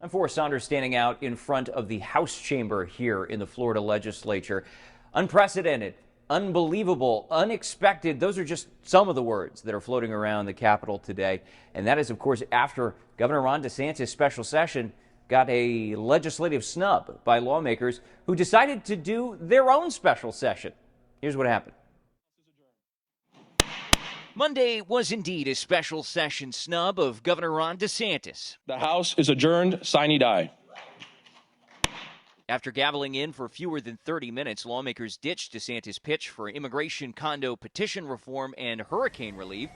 I'm Forrest Saunders standing out in front of the House chamber here in the Florida legislature. Unprecedented, unbelievable, unexpected. Those are just some of the words that are floating around the Capitol today. And that is, of course, after Governor Ron DeSantis' special session got a legislative snub by lawmakers who decided to do their own special session. Here's what happened. Monday was indeed a special session snub of Governor Ron DeSantis. The House is adjourned, sine die. After gaveling in for fewer than 30 minutes, lawmakers ditched DeSantis' pitch for immigration, condo petition reform, and hurricane relief,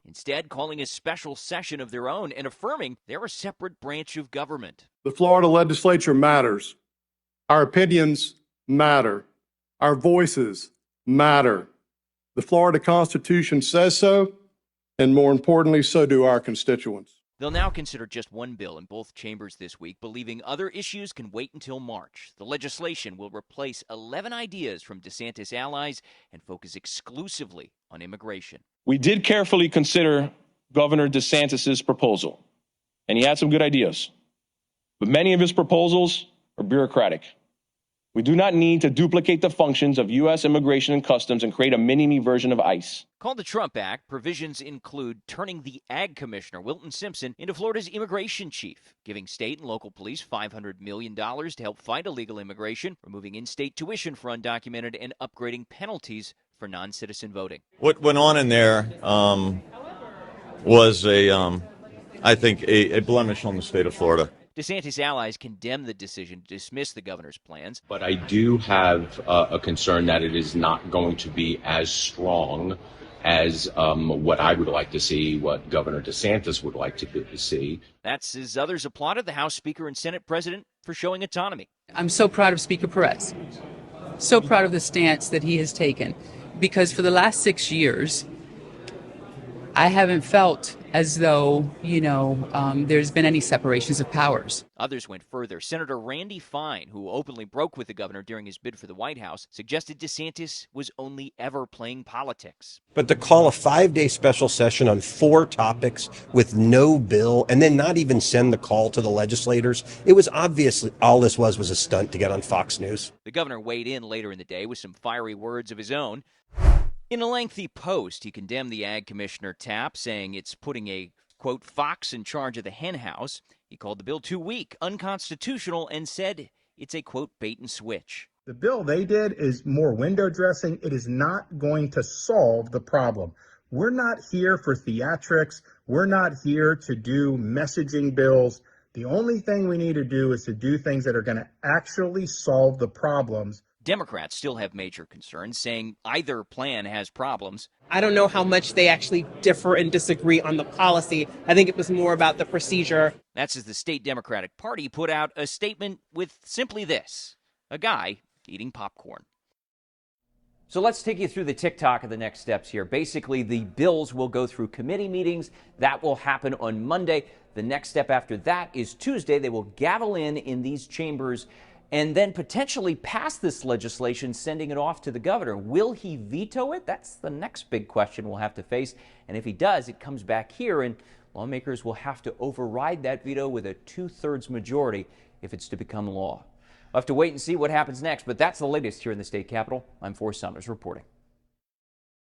instead calling a special session of their own and affirming they're a separate branch of government. The Florida legislature matters. Our opinions matter. Our voices matter. The Florida Constitution says so, and more importantly, so do our constituents. They'll now consider just one bill in both chambers this week, believing other issues can wait until March. The legislation will replace 11 ideas from DeSantis' allies and focus exclusively on immigration. We did carefully consider Governor DeSantis' proposal, and he had some good ideas. But many of his proposals are bureaucratic. We do not need to duplicate the functions of U.S. Immigration and Customs and create a mini-me version of ICE. Called the Trump Act, provisions include turning the Ag Commissioner, Wilton Simpson, into Florida's immigration chief, giving state and local police $500 million to help fight illegal immigration, removing in-state tuition for undocumented, and upgrading penalties for non-citizen voting. What went on in there was I think, a blemish on the state of Florida. DeSantis' allies condemn the decision to dismiss the governor's plans. But I do have a concern that it is not going to be as strong as what I would like to see, what Governor DeSantis would like to see. That's as others applauded the House Speaker and Senate President for showing autonomy. I'm so proud of Speaker Perez. So proud of the stance that he has taken. Because for the last 6 years, I haven't felt as though, there's been any separations of powers. Others went further. Senator Randy Fine, who openly broke with the governor during his bid for the White House, suggested DeSantis was only ever playing politics. But to call a 5-day special session on 4 topics with no bill and then not even send the call to the legislators, it was obviously all this was a stunt to get on Fox News. The governor weighed in later in the day with some fiery words of his own. In a lengthy post, he condemned the Ag Commissioner TAP, saying it's putting a, quote, fox in charge of the hen house. He called the bill too weak, unconstitutional, and said it's a, quote, bait and switch. The bill they did is more window dressing. It is not going to solve the problem. We're not here for theatrics. We're not here to do messaging bills. The only thing we need to do is to do things that are going to actually solve the problems. Democrats still have major concerns, saying either plan has problems. I don't know how much they actually differ and disagree on the policy. I think it was more about the procedure. That's as the state Democratic Party put out a statement with simply this: a guy eating popcorn. So let's take you through the tick-tock of the next steps here. Basically, the bills will go through committee meetings. That will happen on Monday. The next step after that is Tuesday. They will gavel in these chambers and then potentially pass this legislation, sending it off to the governor. Will he veto it? That's the next big question we'll have to face. And if he does, it comes back here, and lawmakers will have to override that veto with a 2/3 majority if it's to become law. We'll have to wait and see what happens next, but that's the latest here in the state capitol. I'm Forrest Saunders reporting.